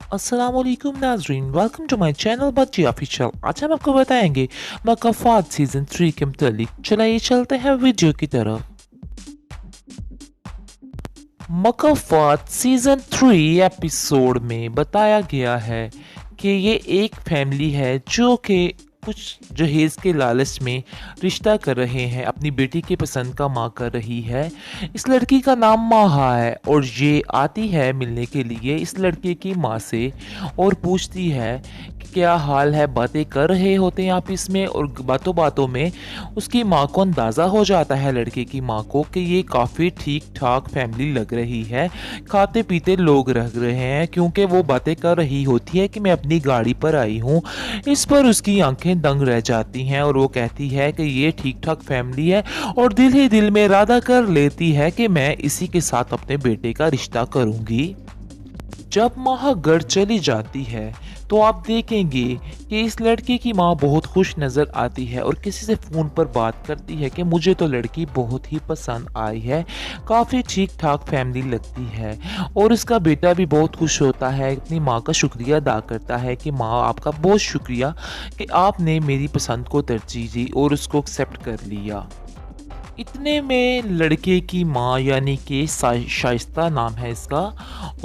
अस्सलामुअलैकुम नाजरीन, welcome to my channel बच्ची ऑफिशियल। आज हम आपको बताएंगे मकाफात सीजन 3 के मुतालिक। चलिए चलते हैं वीडियो की तरफ। मकाफात सीजन 3 एपिसोड में बताया गया है कि ये एक फैमिली है जो कि कुछ जहेज के लालच में रिश्ता कर रहे हैं, अपनी बेटी की पसंद का माँ कर रही है। इस लड़की का नाम माहा है और ये आती है मिलने के लिए इस लड़के की माँ से और पूछती है कि क्या हाल है। बातें कर रहे होते हैं आपस में और बातों बातों में उसकी माँ को अंदाज़ा हो जाता है, लड़के की माँ को, कि ये काफ़ी ठीक ठाक फैमिली लग रही है, खाते पीते लोग रह रहे हैं, क्योंकि वो बातें कर रही होती है कि मैं अपनी गाड़ी पर आई हूँ। इस पर उसकी आंखें दंग रह जाती हैं और वो कहती है कि ये ठीक ठाक फैमिली है और दिल ही दिल में इरादा कर लेती है कि मैं इसी के साथ अपने बेटे का रिश्ता करूंगी। जब माह घर चली जाती है तो आप देखेंगे कि इस लड़के की माँ बहुत खुश नज़र आती है और किसी से फ़ोन पर बात करती है कि मुझे तो लड़की बहुत ही पसंद आई है, काफ़ी ठीक ठाक फैमिली लगती है। और उसका बेटा भी बहुत खुश होता है, अपनी माँ का शुक्रिया अदा करता है कि माँ आपका बहुत शुक्रिया कि आपने मेरी पसंद को तरजीह दी और उसको एक्सेप्ट कर लिया। इतने में लड़के की माँ यानी कि शाइस्ता नाम है इसका,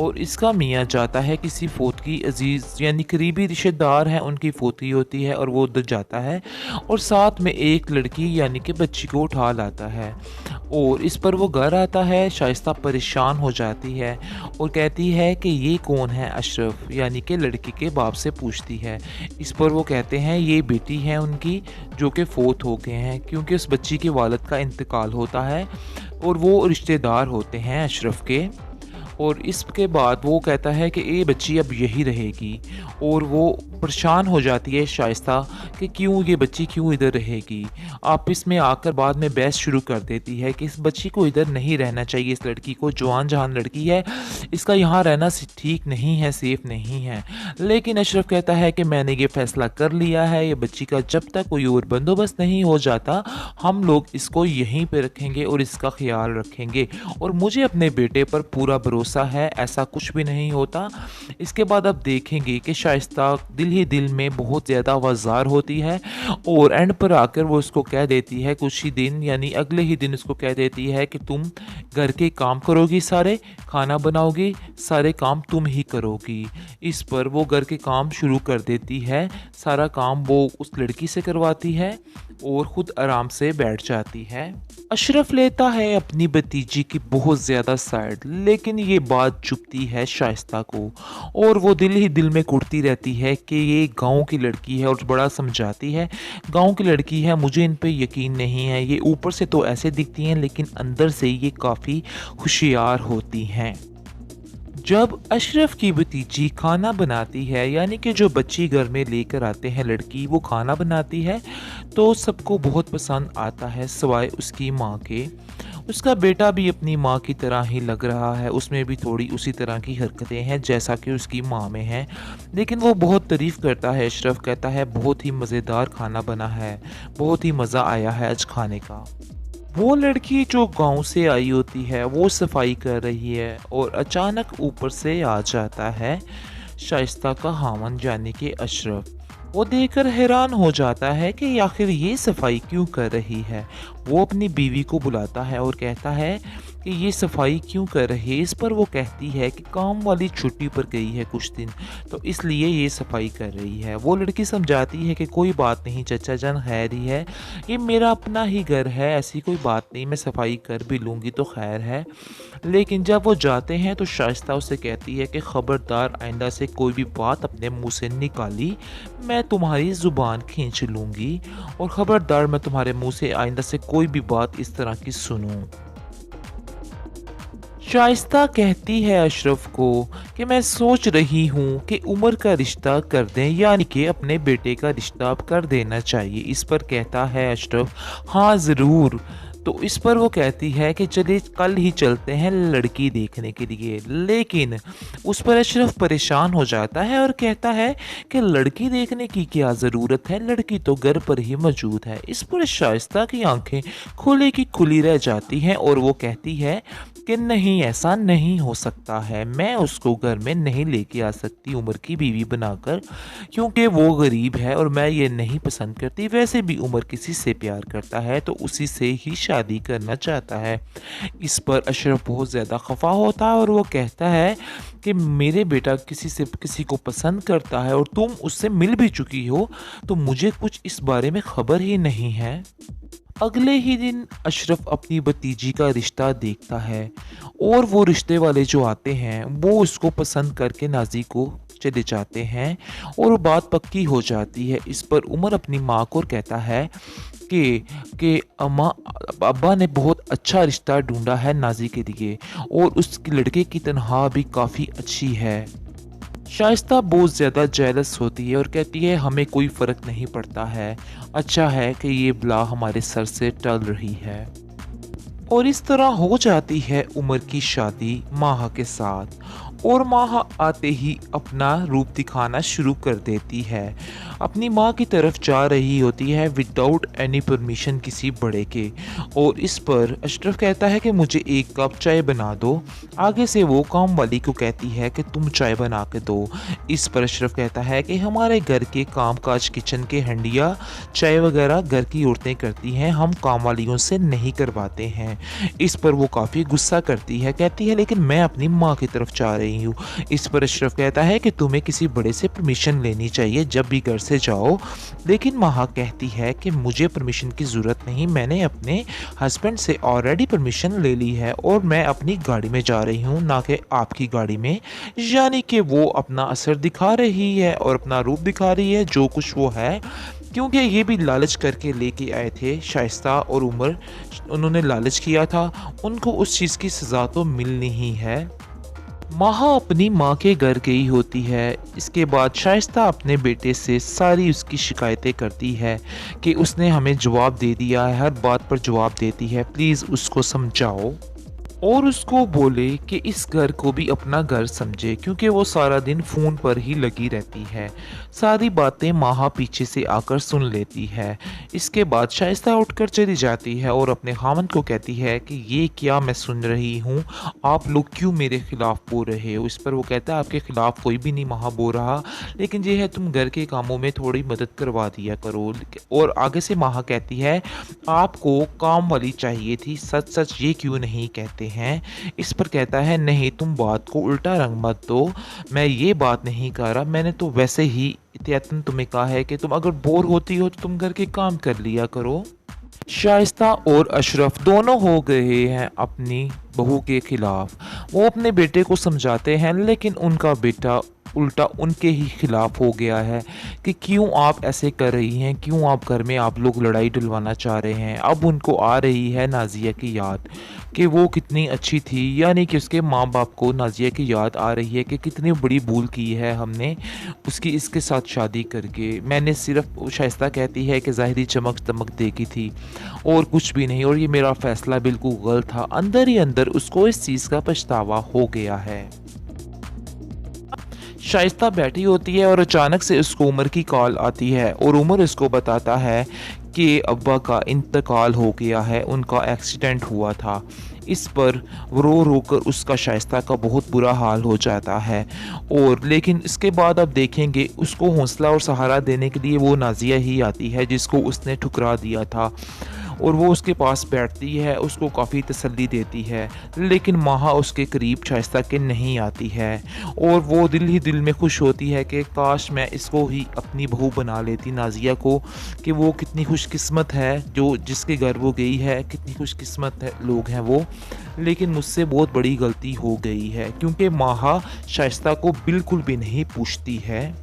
और इसका मियाँ जाता है किसी फोत की अजीज़ यानी करीबी रिश्तेदार हैं, उनकी फोती होती है और वो उधर जाता है और साथ में एक लड़की यानी कि बच्ची को उठा लाता है। और इस पर वो घर आता है। शाइस्ता परेशान हो जाती है और कहती है कि ये कौन है। अशरफ यानी कि लड़की के बाप से पूछती है। इस पर वो कहते हैं ये बेटी है उनकी जो कि फ़ौत हो गए हैं, क्योंकि उस बच्ची के वालिद का इंतकाल होता है और वो रिश्तेदार होते हैं अशरफ के। और इसके बाद वो कहता है कि ये बच्ची अब यही रहेगी और वो परेशान हो जाती है शाइस्ता कि क्यों ये बच्ची क्यों इधर रहेगी। आपस में आकर बाद में बहस शुरू कर देती है कि इस बच्ची को इधर नहीं रहना चाहिए, इस लड़की को, जवान जहान लड़की है, इसका यहाँ रहना ठीक नहीं है, सेफ़ नहीं है। लेकिन अशरफ कहता है कि मैंने ये फ़ैसला कर लिया है, ये बच्ची का जब तक कोई और बंदोबस्त नहीं हो जाता हम लोग इसको यहीं पे रखेंगे और इसका ख्याल रखेंगे और मुझे अपने बेटे पर पूरा भरोसा है, ऐसा कुछ भी नहीं होता। इसके बाद आप देखेंगे कि शाइस्ता दिल ही दिल में बहुत ज़्यादा आवाज़ार होती है और एंड पर आकर वो उसको कह देती है, कुछ ही दिन यानी अगले ही दिन उसको कह देती है कि तुम घर के काम करोगी, सारे खाना बनाओगी, सारे काम तुम ही करोगी। इस पर वो घर के काम शुरू कर देती है, सारा काम वो उस लड़की से करवाती है और ख़ुद आराम से बैठ जाती है। अशरफ लेता है अपनी भतीजी की बहुत ज़्यादा साइड, लेकिन ये बात चुभती है शाइस्ता को और वो दिल ही दिल में कुटती रहती है कि ये गांव की लड़की है और बड़ा समझाती है, गांव की लड़की है, मुझे इन पे यकीन नहीं है, ये ऊपर से तो ऐसे दिखती हैं लेकिन अंदर से ये काफ़ी होशियार होती हैं। जब अशरफ की भतीजी खाना बनाती है यानी कि जो बच्ची घर में लेकर आते हैं लड़की, वो खाना बनाती है तो सबको बहुत पसंद आता है सिवाय उसकी माँ के। उसका बेटा भी अपनी माँ की तरह ही लग रहा है, उसमें भी थोड़ी उसी तरह की हरकतें हैं जैसा कि उसकी माँ में हैं, लेकिन वो बहुत तारीफ़ करता है। अशरफ कहता है बहुत ही मज़ेदार खाना बना है, बहुत ही मज़ा आया है आज खाने का। वो लड़की जो गांव से आई होती है वो सफाई कर रही है और अचानक ऊपर से आ जाता है शाइस्ता का हामन यानी कि अशरफ। वो देखकर हैरान हो जाता है कि आखिर ये सफाई क्यों कर रही है। वो अपनी बीवी को बुलाता है और कहता है कि ये सफाई क्यों कर रही है। इस पर वो कहती है कि काम वाली छुट्टी पर गई है कुछ दिन, तो इसलिए ये सफाई कर रही है। वो लड़की समझाती है कि कोई बात नहीं चाचा जान, खैर ही है, ये मेरा अपना ही घर है, ऐसी कोई बात नहीं, मैं सफाई कर भी लूँगी तो खैर है। लेकिन जब वो जाते हैं तो शाइस्ता उसे कहती है कि ख़बरदार आइंदा से कोई भी बात अपने मुंह से निकाली मैं तुम्हारी ज़ुबान खींच लूँगी और ख़बरदार मैं तुम्हारे मुंह से आइंदा से कोई भी बात इस तरह की सुनूँ। शाइस्ता कहती है अशरफ को कि मैं सोच रही हूँ कि उमर का रिश्ता कर दें, यानी कि अपने बेटे का रिश्ता अब कर देना चाहिए। इस पर कहता है अशरफ हाँ ज़रूर। तो इस पर वो कहती है कि चलिए कल ही चलते हैं लड़की देखने के लिए, लेकिन उस पर अशरफ परेशान हो जाता है और कहता है कि लड़की देखने की क्या ज़रूरत है, लड़की तो घर पर ही मौजूद है। इस पर शाइस्ता की आंखें खुली की खुली रह जाती हैं और वो कहती है कि नहीं, ऐसा नहीं हो सकता है, मैं उसको घर में नहीं लेके आ सकती उमर की बीवी बनाकर, क्योंकि वो गरीब है और मैं ये नहीं पसंद करती। वैसे भी उमर किसी से प्यार करता है तो उसी से ही शादी करना चाहता है। इस पर अशरफ बहुत ज़्यादा खफा होता है और वो कहता है कि मेरे बेटा किसी को पसंद करता है और तुम उससे मिल भी चुकी हो, तो मुझे कुछ इस बारे में खबर ही नहीं है। अगले ही दिन अशरफ अपनी भतीजी का रिश्ता देखता है और वो रिश्ते वाले जो आते हैं वो उसको पसंद करके नाजी को चले जाते हैं और बात पक्की हो जाती है। इस पर उमर अपनी माँ को कहता है कि अम्मा, अब्बा ने बहुत अच्छा रिश्ता ढूंढा है नाजी के लिए और उस लड़के की तनख्वाह भी काफ़ी अच्छी है। शाइस्ता बहुत ज़्यादा जेलस होती है और कहती है हमें कोई फ़र्क नहीं पड़ता है, अच्छा है कि ये बला हमारे सर से टल रही है। और इस तरह हो जाती है उमर की शादी माहा के साथ और माहा आते ही अपना रूप दिखाना शुरू कर देती है। अपनी माँ की तरफ जा रही होती है विदाउट एनी परमिशन किसी बड़े के, और इस पर अशरफ कहता है कि मुझे एक कप चाय बना दो। आगे से वो काम वाली को कहती है कि तुम चाय बना के दो। इस पर अशरफ कहता है कि हमारे घर के काम काज, किचन के हंडिया चाय वगैरह घर की औरतें करती हैं, हम काम वालियों से नहीं करवाते हैं। इस पर वो काफ़ी गुस्सा करती है, कहती है लेकिन मैं अपनी माँ की तरफ जा रही हूँ। इस पर अशरफ कहता है कि तुम्हें किसी बड़े से परमिशन लेनी चाहिए जब भी घर से जाओ, लेकिन माहा कहती है कि मुझे परमिशन की ज़रूरत नहीं, मैंने अपने हस्बैंड से ऑलरेडी परमिशन ले ली है और मैं अपनी गाड़ी में जा रही हूँ, ना कि आपकी गाड़ी में। यानी कि वो अपना असर दिखा रही है और अपना रूप दिखा रही है जो कुछ वो है, क्योंकि ये भी लालच करके लेके आए थे शाइस्ता और उमर, उन्होंने लालच किया था, उनको उस चीज़ की सज़ा तो मिलनी ही है। माहा अपनी माँ के घर गई होती है। इसके बाद शाइस्ता अपने बेटे से सारी उसकी शिकायतें करती है कि उसने हमें जवाब दे दिया है, हर बात पर जवाब देती है, प्लीज़ उसको समझाओ और उसको बोले कि इस घर को भी अपना घर समझे, क्योंकि वो सारा दिन फ़ोन पर ही लगी रहती है। सारी बातें माहा पीछे से आकर सुन लेती है। इसके बाद शाइस्ता उठकर चली जाती है और अपने खामन को कहती है कि ये क्या मैं सुन रही हूँ, आप लोग क्यों मेरे खिलाफ़ बोल रहे हो। इस पर वो कहता है आपके ख़िलाफ़ कोई भी नहीं माहा बोल रहा, लेकिन ये है तुम घर के कामों में थोड़ी मदद करवा दिया करो। और आगे से माहा कहती है आपको काम वाली चाहिए थी, सच सच ये क्यों नहीं कहते हैं। इस पर कहता है नहीं, तुम बात को उल्टा रंग मत दो, मैं ये बात नहीं कह रहा, मैंने तो वैसे ही एहतियातन तुम्हें कहा है कि तुम अगर बोर होती हो तो तुम घर के काम कर लिया करो। शाइस्ता और अशरफ दोनों हो गए हैं अपनी बहू के खिलाफ। वो अपने बेटे को समझाते हैं लेकिन उनका बेटा उल्टा उनके ही खिलाफ हो गया है कि क्यों आप ऐसे कर रही हैं, क्यों आप घर में आप लोग लड़ाई डलवाना चाह रहे हैं। अब उनको आ रही है नाजिया की याद कि वो कितनी अच्छी थी, यानी कि उसके माँ बाप को नाजिया की याद आ रही है कि कितनी बड़ी भूल की है हमने उसकी इसके साथ शादी करके। मैंने सिर्फ, शाइस्ता कहती है कि ज़ाहिरी चमक दमक देखी थी और कुछ भी नहीं, और ये मेरा फ़ैसला बिल्कुल गलत था। अंदर ही अंदर उसको इस चीज़ का पछतावा हो गया है। शाइस्ता बैठी होती है और अचानक से उसको उमर की कॉल आती है और उमर उसको बताता है कि अब्बा का इंतकाल हो गया है, उनका एक्सीडेंट हुआ था। इस पर रो रो कर उसका शाइस्ता का बहुत बुरा हाल हो जाता है। और लेकिन इसके बाद अब देखेंगे उसको हौसला और सहारा देने के लिए वो नाजिया ही आती है जिसको उसने ठुकरा दिया था, और वो उसके पास बैठती है, उसको काफ़ी तसल्ली देती है। लेकिन माहा उसके करीब शाइस्ता के नहीं आती है और वो दिल ही दिल में खुश होती है कि काश मैं इसको ही अपनी बहू बना लेती, नाजिया को, कि वो कितनी खुशकिस्मत है जो जिसके घर वो गई है, कितनी खुशकिस्मत है लोग हैं वो। लेकिन मुझसे बहुत बड़ी गलती हो गई है, क्योंकि माहा शाइस्ता को बिल्कुल भी नहीं पूछती है।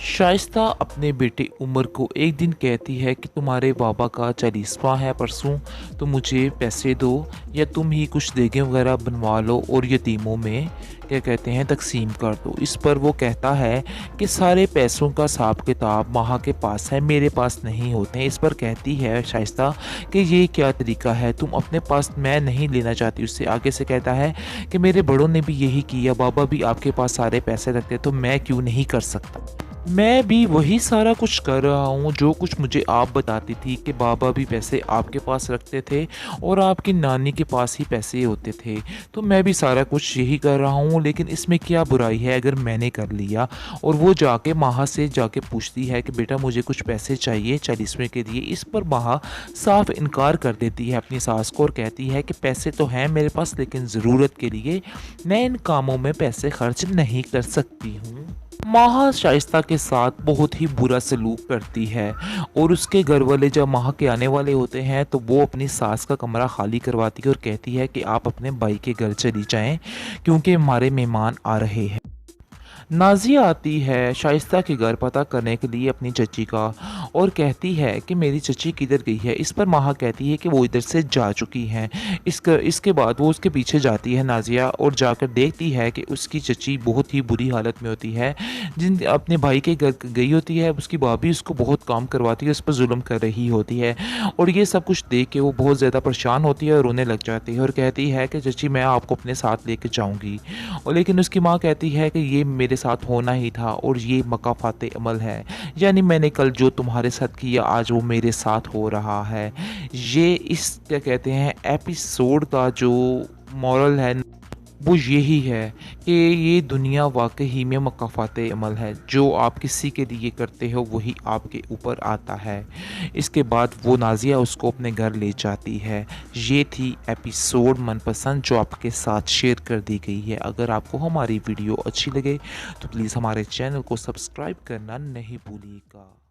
शाइस्ता अपने बेटे उमर को एक दिन कहती है कि तुम्हारे बाबा का 40वां है परसों, तो मुझे पैसे दो या तुम ही कुछ देगे वगैरह बनवा लो और यतीमों में क्या कहते हैं तकसीम कर दो। इस पर वो कहता है कि सारे पैसों का हिसाब किताब माहा के पास है, मेरे पास नहीं होते हैं। इस पर कहती है शाइस्ता कि ये क्या तरीका है, तुम अपने पास, मैं नहीं लेना चाहती उससे। आगे से कहता है कि मेरे बड़ों ने भी यही किया, बाबा भी आपके पास सारे पैसे रखते, तो मैं क्यों नहीं कर सकता। मैं भी वही सारा कुछ कर रहा हूँ जो कुछ मुझे आप बताती थी कि बाबा भी पैसे आपके पास रखते थे और आपकी नानी के पास ही पैसे होते थे। तो मैं भी सारा कुछ यही कर रहा हूँ, लेकिन इसमें क्या बुराई है अगर मैंने कर लिया और वो जाके माँ से जाके पूछती है कि बेटा मुझे कुछ पैसे चाहिए 40वें के लिए। इस पर माँ साफ इनकार कर देती है अपनी सास को और कहती है कि पैसे तो हैं मेरे पास, लेकिन ज़रूरत के लिए मैं इन कामों में पैसे खर्च नहीं कर सकती हूँ। माह शाइस्ता के साथ बहुत ही बुरा सलूक करती है और उसके घर वाले जब माह के आने वाले होते हैं तो वो अपनी सास का कमरा खाली करवाती है और कहती है कि आप अपने भाई के घर चली जाएं क्योंकि हमारे मेहमान आ रहे हैं। नाज़िया आती है शाइस्ता के घर पता करने के लिए अपनी चची का और कहती है कि मेरी चची किधर गई है। इस पर माह कहती है कि वो इधर से जा चुकी हैं। इसके बाद वो उसके पीछे जाती है नाज़िया और जाकर देखती है कि उसकी चची बहुत ही बुरी हालत में होती है। जिन अपने भाई के घर गई होती है, उसकी भाभी उसको बहुत काम करवाती है, उस पर जुल्म कर रही होती है और ये सब कुछ देख के वो बहुत ज़्यादा परेशान होती है और रोने लग जाती है और कहती है कि चची मैं आपको अपने साथ लेके जाऊँगी। और लेकिन उसकी माँ कहती है कि ये मेरे साथ होना ही था और ये मकाफाते अमल है, यानी मैंने कल जो तुम्हारे साथ किया आज वो मेरे साथ हो रहा है। ये इस क्या कहते हैं एपिसोड का जो मॉरल है वो यही है कि ये दुनिया वाकई में मकाफाते अमल है। जो आप किसी के लिए करते हो वही आपके ऊपर आता है। इसके बाद वो नाज़िया उसको अपने घर ले जाती है। ये थी एपिसोड मनपसंद जो आपके साथ शेयर कर दी गई है। अगर आपको हमारी वीडियो अच्छी लगे तो प्लीज़ हमारे चैनल को सब्सक्राइब करना नहीं भूलिएगा।